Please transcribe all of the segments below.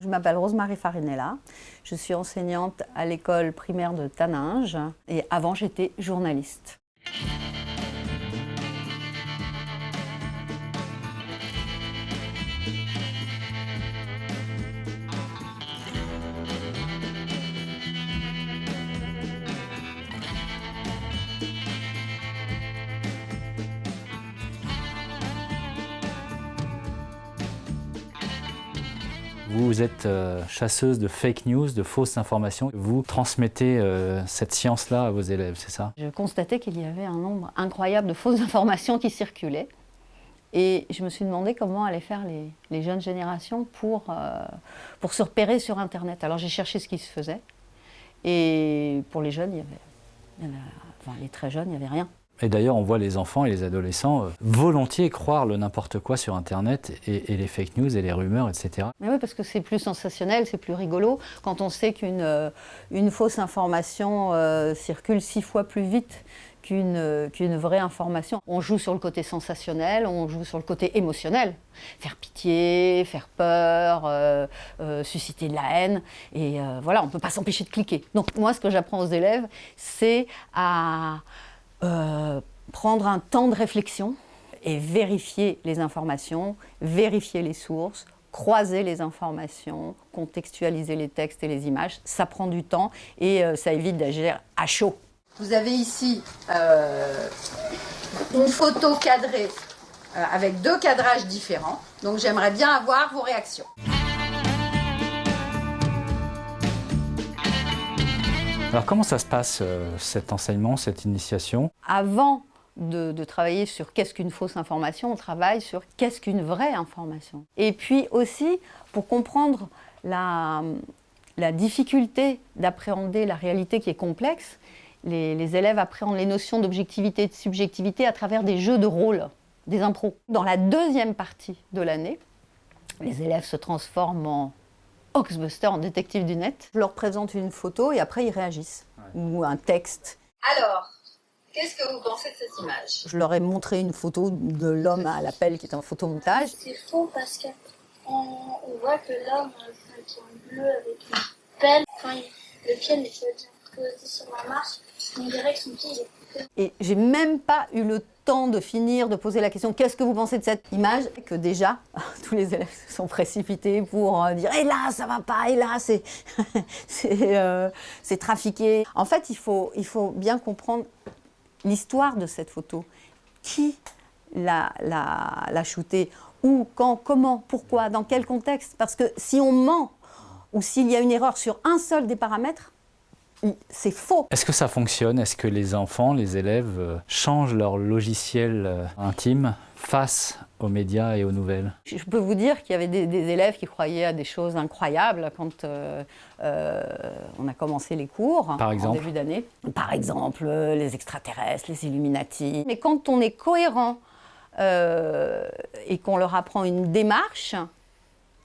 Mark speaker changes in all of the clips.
Speaker 1: Je m'appelle Rosemarie Farinella, je suis enseignante à l'école primaire de Taninges et avant j'étais journaliste.
Speaker 2: Vous êtes chasseuse de fake news, de fausses informations. Vous transmettez cette science-là à vos élèves, c'est ça?
Speaker 1: Je constatais qu'il y avait un nombre incroyable de fausses informations qui circulaient. Et je me suis demandé comment allaient faire les jeunes générations pour se repérer sur Internet. Alors j'ai cherché ce qui se faisait. Et pour les jeunes, les très jeunes, il n'y avait rien.
Speaker 2: Et d'ailleurs, on voit les enfants et les adolescents volontiers croire le n'importe quoi sur Internet et les fake news et les rumeurs, etc.
Speaker 1: Mais oui, parce que c'est plus sensationnel, c'est plus rigolo. Quand on sait qu'une fausse information circule 6 fois plus vite qu'une vraie information. On joue sur le côté sensationnel, on joue sur le côté émotionnel. Faire pitié, faire peur, susciter de la haine. Et voilà, on ne peut pas s'empêcher de cliquer. Donc moi, ce que j'apprends aux élèves, c'est à prendre un temps de réflexion et vérifier les informations, vérifier les sources, croiser les informations, contextualiser les textes et les images. Ça prend du temps et ça évite d'agir à chaud. Vous avez ici une photo cadrée avec 2 cadrages différents. Donc j'aimerais bien avoir vos réactions.
Speaker 2: Alors comment ça se passe, cet enseignement, cette initiation?
Speaker 1: Avant de travailler sur qu'est-ce qu'une fausse information, on travaille sur qu'est-ce qu'une vraie information. Et puis aussi, pour comprendre la difficulté d'appréhender la réalité qui est complexe, les élèves appréhendent les notions d'objectivité et de subjectivité à travers des jeux de rôle, des impros. Dans la deuxième partie de l'année, les élèves se transforment en Oxbuster, en détective du net. Je leur présente une photo et après ils réagissent, ou un texte. Alors, qu'est-ce que vous pensez de cette image? Je leur ai montré une photo de l'homme à la pelle qui est un photomontage.
Speaker 3: C'est faux parce qu'on voit que l'homme qui est en bleu avec une pelle, quand le pied n'est pas posé sur la marche, on dirait que son pied est coupé.
Speaker 1: Et j'ai même pas eu le temps de finir de poser la question qu'est-ce que vous pensez de cette image, que déjà tous les élèves se sont précipités pour dire et là ça va pas, et là c'est trafiqué. En fait il faut bien comprendre l'histoire de cette photo, qui l'a shootée, où, quand, comment, pourquoi, dans quel contexte, parce que si on ment ou s'il y a une erreur sur un seul des paramètres, c'est faux.
Speaker 2: Est-ce que ça fonctionne? Est-ce que les enfants, les élèves changent leur logiciel intime face aux médias et aux nouvelles?
Speaker 1: Je peux vous dire qu'il y avait des élèves qui croyaient à des choses incroyables quand on a commencé les cours en début d'année. Par exemple, les extraterrestres, les Illuminati. Mais quand on est cohérent et qu'on leur apprend une démarche,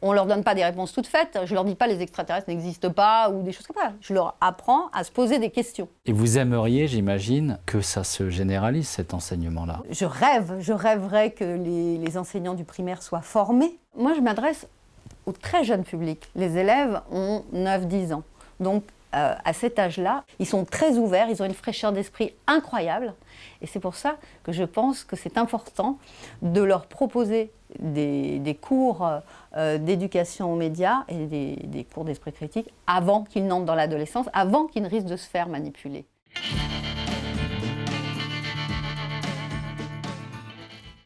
Speaker 1: on ne leur donne pas des réponses toutes faites. Je ne leur dis pas les extraterrestres n'existent pas ou des choses comme ça. Je leur apprends à se poser des questions.
Speaker 2: Et vous aimeriez, j'imagine, que ça se généralise, cet enseignement-là?
Speaker 1: Je rêverais que les enseignants du primaire soient formés. Moi, je m'adresse au très jeune public. Les élèves ont 9-10 ans. Donc, à cet âge-là, ils sont très ouverts, ils ont une fraîcheur d'esprit incroyable. Et c'est pour ça que je pense que c'est important de leur proposer des cours d'éducation aux médias et des cours d'esprit critique avant qu'ils n'entrent dans l'adolescence, avant qu'ils ne risquent de se faire manipuler.